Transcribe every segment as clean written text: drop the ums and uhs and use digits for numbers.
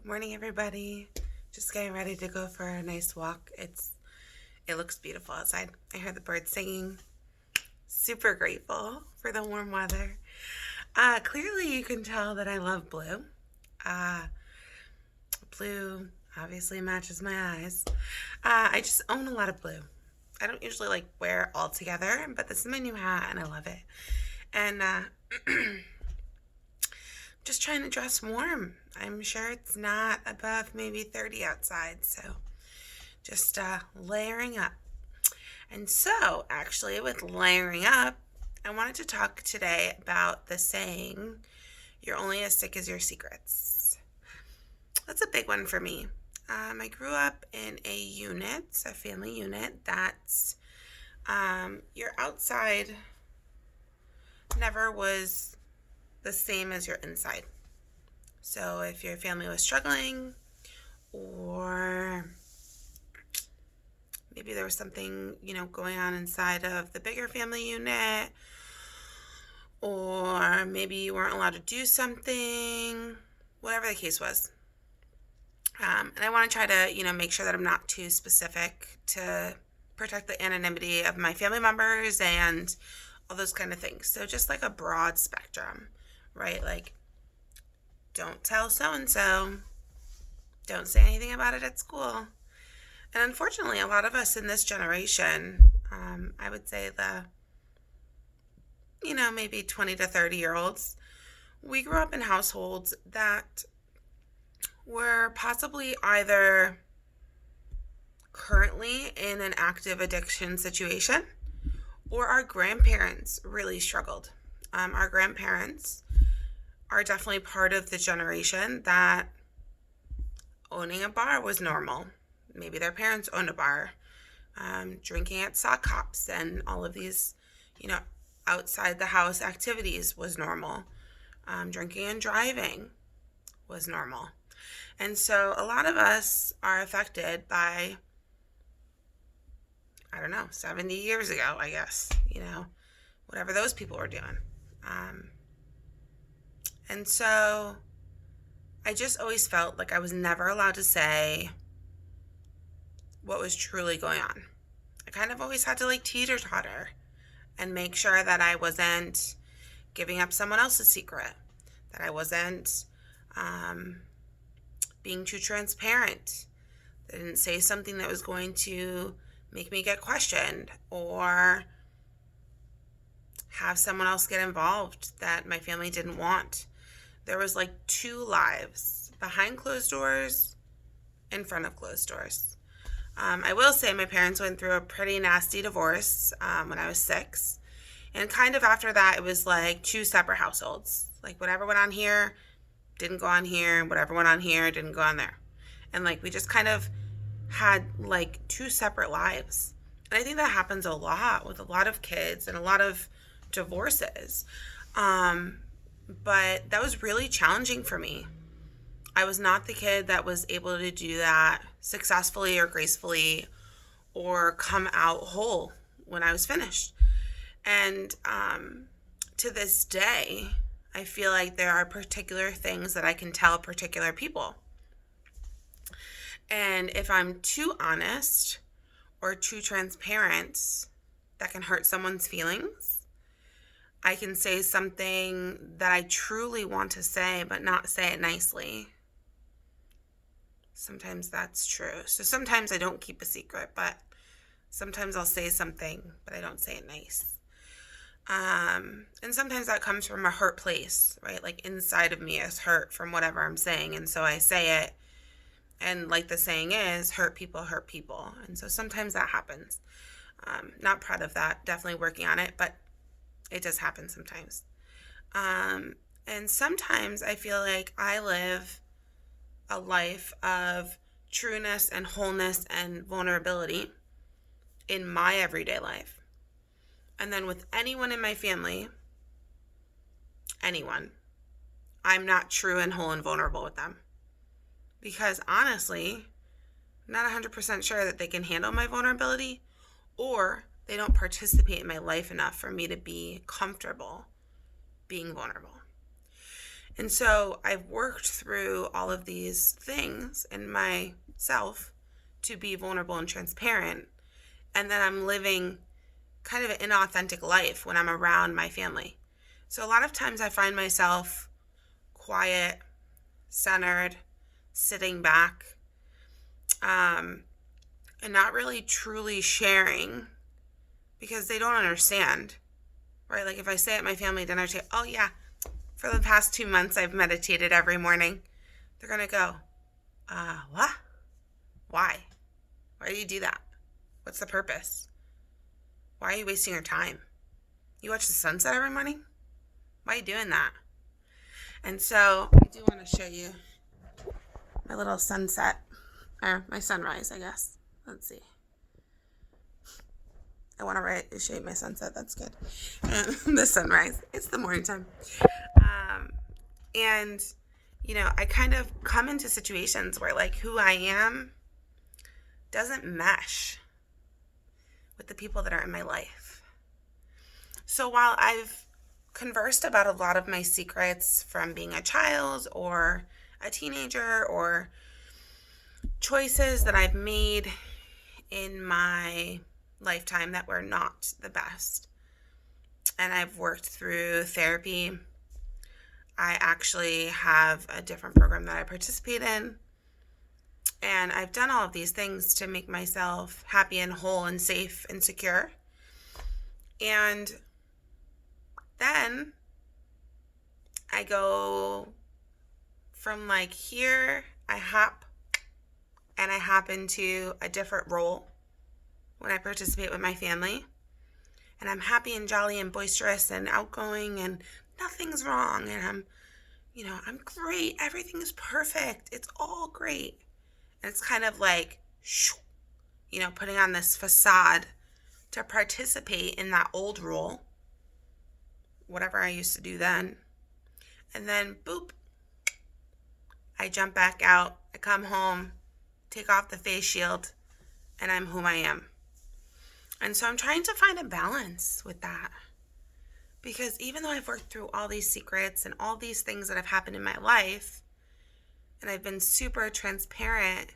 Good morning, everybody. Just getting ready to go for a nice walk. It looks beautiful outside. I heard the birds singing. Super grateful for the warm weather. Clearly, you can tell that I love blue. Uh, Blue obviously matches my eyes. I just own a lot of blue. I don't usually wear it all together, but this is my new hat and I love it. And just trying to dress warm. I'm sure it's not above maybe 30 outside, so just layering up. And so, actually, with layering up, I wanted to talk today about the saying, you're only as sick as your secrets. That's a big one for me. I grew up in a family unit that's your outside never was the same as your inside. So if your family was struggling, or maybe there was something, going on inside of the bigger family unit, or maybe you weren't allowed to do something, whatever the case was. And I want to try to, make sure that I'm not too specific to protect the anonymity of my family members and all those kind of things. So just like a broad spectrum, right? Like, don't tell so-and-so. Don't say anything about it at school. And unfortunately, a lot of us in this generation, I would say maybe 20 to 30-year-olds, we grew up in households that were possibly either currently in an active addiction situation or our grandparents really struggled. Our grandparents are definitely part of the generation that owning a bar was normal. Maybe their parents owned a bar. Drinking at sock hops and all of these, outside the house activities was normal. Drinking and driving was normal. And so a lot of us are affected by, 70 years ago, I guess, whatever those people were doing. And so I just always felt like I was never allowed to say what was truly going on. I kind of always had to teeter-totter and make sure that I wasn't giving up someone else's secret, that I wasn't being too transparent, that I didn't say something that was going to make me get questioned or have someone else get involved that my family didn't want. There was two lives, behind closed doors, in front of closed doors. I will say my parents went through a pretty nasty divorce when I was 6. And kind of after that, it was two separate households. Whatever went on here didn't go on here. Whatever went on here didn't go on there. And we just kind of had two separate lives. And I think that happens a lot with a lot of kids and a lot of divorces. But that was really challenging for me. I was not the kid that was able to do that successfully or gracefully or come out whole when I was finished. And to this day, I feel like there are particular things that I can tell particular people. And if I'm too honest or too transparent, that can hurt someone's feelings. I can say something that I truly want to say, but not say it nicely. Sometimes that's true. So sometimes I don't keep a secret, but sometimes I'll say something, but I don't say it nice. And sometimes that comes from a hurt place, right? Inside of me is hurt from whatever I'm saying. And so I say it. And the saying is, hurt people hurt people. And so sometimes that happens. Not proud of that. Definitely working on it, but it does happen sometimes. And sometimes I feel like I live a life of trueness and wholeness and vulnerability in my everyday life. And then with anyone in my family, anyone, I'm not true and whole and vulnerable with them. Because honestly, I'm not 100% sure that they can handle my vulnerability, or they don't participate in my life enough for me to be comfortable being vulnerable. And so I've worked through all of these things in myself to be vulnerable and transparent. And then I'm living kind of an inauthentic life when I'm around my family. So a lot of times I find myself quiet, centered, sitting back, and not really truly sharing because they don't understand, right? Like if I say at my family dinner table, oh yeah, for the past 2 months I've meditated every morning, they're going to go, what? Why? Why do you do that? What's the purpose? Why are you wasting your time? You watch the sunset every morning? Why are you doing that? And so I do want to show you my little sunset, or my sunrise, I guess. Let's see. I want to show you my sunset. That's good. The sunrise. It's the morning time. And, I kind of come into situations where, like, who I am doesn't mesh with the people that are in my life. So while I've conversed about a lot of my secrets from being a child or a teenager or choices that I've made in my lifetime that were not the best, and I've worked through therapy, I actually have a different program that I participate in, and I've done all of these things to make myself happy and whole and safe and secure. And then I go from like here, I hop into a different role when I participate with my family. And I'm happy and jolly and boisterous and outgoing and nothing's wrong. And I'm great. Everything is perfect. It's all great. And it's kind of like, putting on this facade to participate in that old role, whatever I used to do then. And then, boop, I jump back out. I come home, take off the face shield, and I'm who I am. And so I'm trying to find a balance with that. Because even though I've worked through all these secrets and all these things that have happened in my life, and I've been super transparent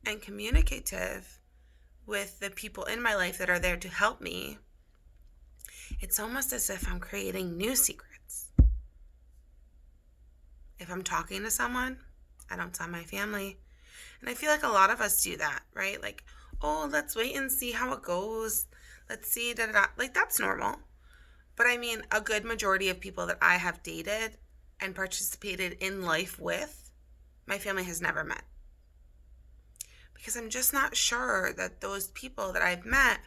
and communicative with the people in my life that are there to help me, it's almost as if I'm creating new secrets. If I'm talking to someone, I don't tell my family. And I feel like a lot of us do that, right? Like, oh, let's wait and see how it goes. Let's see, Like, that's normal. But I mean, a good majority of people that I have dated and participated in life with, my family has never met. Because I'm just not sure that those people that I've met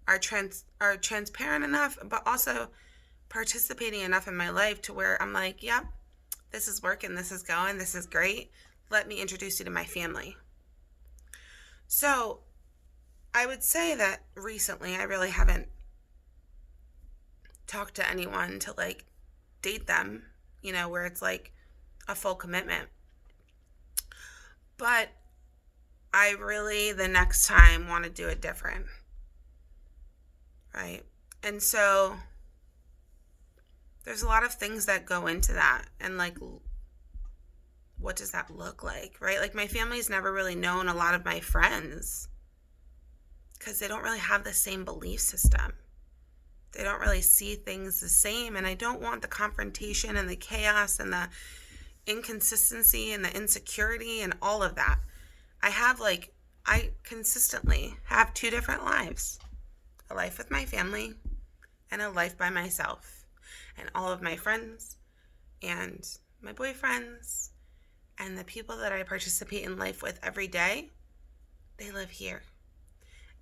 are transparent enough, but also participating enough in my life to where I'm like, yep, this is working, this is going, this is great. Let me introduce you to my family. So I would say that recently I really haven't talked to anyone to like date them, where it's like a full commitment. But I really, the next time, want to do it different. Right? And so there's a lot of things that go into that. And like, what does that look like? Right? Like my family's never really known a lot of my friends because they don't really have the same belief system. They don't really see things the same. And I don't want the confrontation and the chaos and the inconsistency and the insecurity and all of that. I consistently have 2 different lives. A life with my family and a life by myself. And all of my friends and my boyfriends and the people that I participate in life with every day, they live here.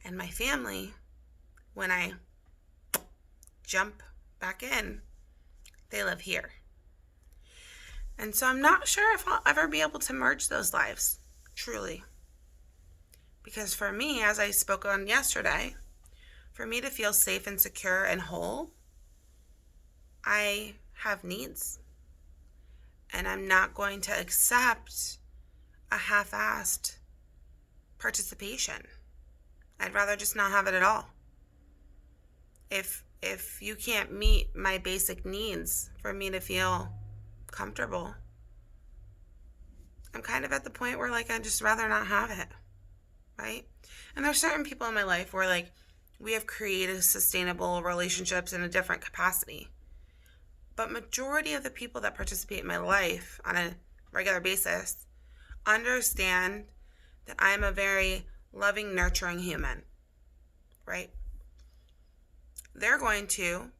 And my family, when I jump back in, they live here. And so I'm not sure if I'll ever be able to merge those lives, truly. Because for me, as I spoke on yesterday, for me to feel safe and secure and whole, I have needs. And I'm not going to accept a half-assed participation. I'd rather just not have it at all. If you can't meet my basic needs for me to feel comfortable. I'm kind of at the point where like I'd just rather not have it, right? And there's certain people in my life where like we have created sustainable relationships in a different capacity. But majority of the people that participate in my life on a regular basis understand that I'm a very loving, nurturing human, right? They're going to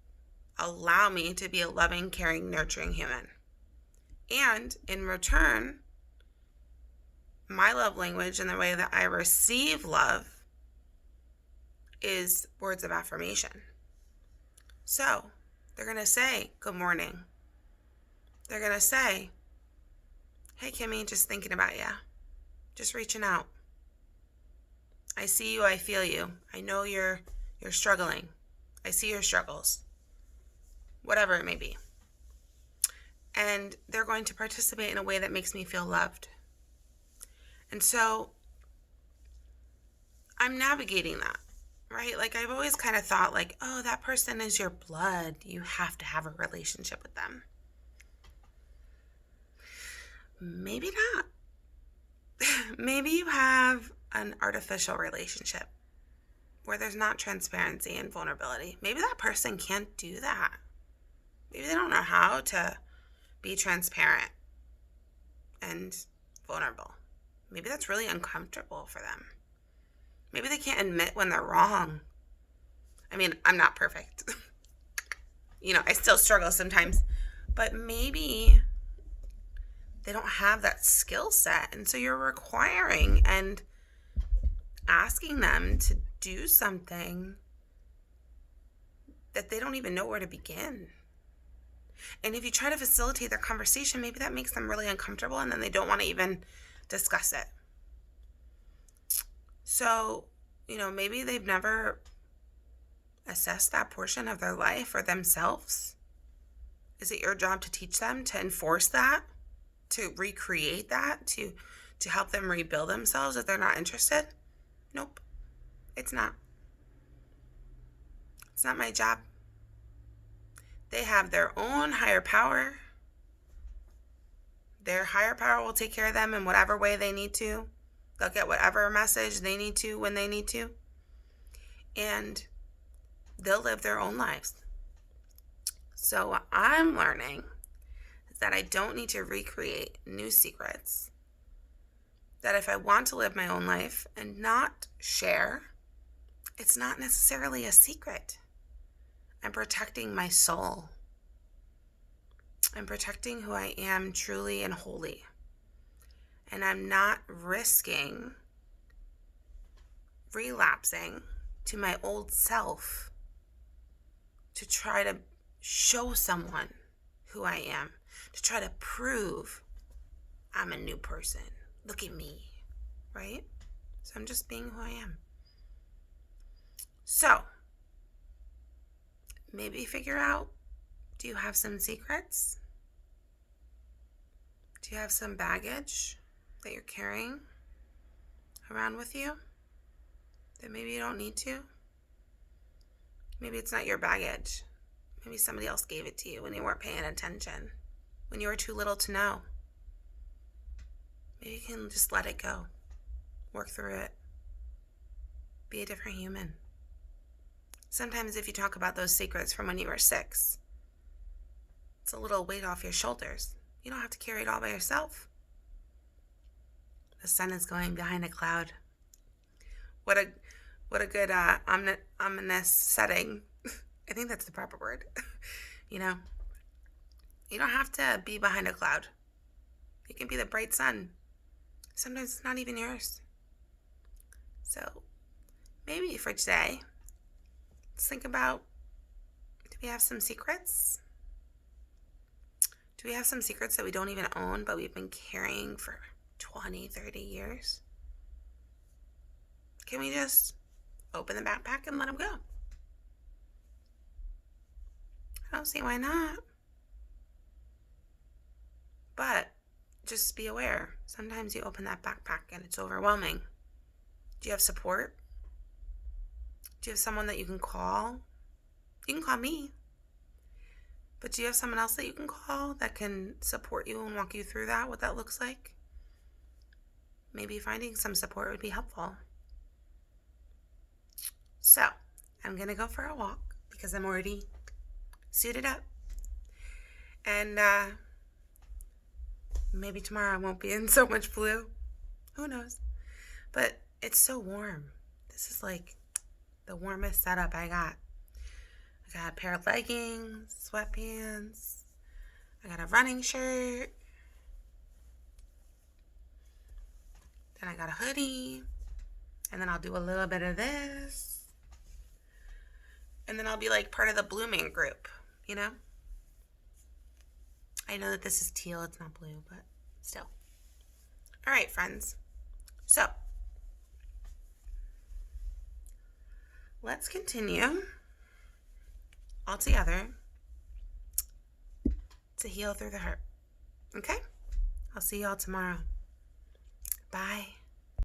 allow me to be a loving, caring, nurturing human. And in return, my love language and the way that I receive love is words of affirmation. So they're going to say, good morning. They're going to say, hey, Kimmy, just thinking about you. Just reaching out. I see you. I feel you. I know you're struggling. I see your struggles. Whatever it may be. And they're going to participate in a way that makes me feel loved. And so I'm navigating that, right? Like I've always kind of thought like, oh, that person is your blood. You have to have a relationship with them. Maybe not. Maybe you have an artificial relationship where there's not transparency and vulnerability. Maybe that person can't do that. Maybe they don't know how to be transparent and vulnerable. Maybe that's really uncomfortable for them. Maybe they can't admit when they're wrong. I mean, I'm not perfect. I still struggle sometimes. But maybe they don't have that skill set. And so you're requiring and asking them to do something that they don't even know where to begin. And if you try to facilitate their conversation, maybe that makes them really uncomfortable and then they don't want to even discuss it. So, maybe they've never assessed that portion of their life or themselves. Is it your job to teach them, to enforce that, to recreate that, to help them rebuild themselves if they're not interested? Nope, it's not. It's not my job. They have their own higher power. Their higher power will take care of them in whatever way they need to. They'll get whatever message they need to when they need to. And they'll live their own lives. So what I'm learning is that I don't need to recreate new secrets. That if I want to live my own life and not share, it's not necessarily a secret. I'm protecting my soul. I'm protecting who I am truly and wholly. And I'm not risking relapsing to my old self to try to show someone who I am, to try to prove I'm a new person. Look at me, right? So I'm just being who I am. So, maybe figure out, do you have some secrets? Do you have some baggage that you're carrying around with you that maybe you don't need to? Maybe it's not your baggage. Maybe somebody else gave it to you when you weren't paying attention, when you were too little to know. Maybe you can just let it go, work through it, be a different human. Sometimes if you talk about those secrets from when you were 6, it's a little weight off your shoulders. You don't have to carry it all by yourself. The sun is going behind a cloud. What a good ominous setting. I think that's the proper word. You don't have to be behind a cloud. You can be the bright sun. Sometimes it's not even yours. So maybe for today, let's think about, do we have some secrets? Do we have some secrets that we don't even own, but we've been carrying for 20, 30 years? Can we just open the backpack and let them go? I don't see why not. But just be aware. Sometimes you open that backpack and it's overwhelming. Do you have support? Do you have someone that you can call? You can call me. But do you have someone else that you can call that can support you and walk you through that, what that looks like? Maybe finding some support would be helpful. So, I'm going to go for a walk because I'm already suited up. And maybe tomorrow I won't be in so much blue. Who knows? But it's so warm. This is like the warmest setup I got. I got a pair of leggings, sweatpants. I got a running shirt. Then I got a hoodie. And then I'll do a little bit of this. And then I'll be like part of the blooming group, you know? I know that this is teal, it's not blue, but still. All right, friends. So, let's continue all together to heal through the hurt. Okay? I'll see y'all tomorrow.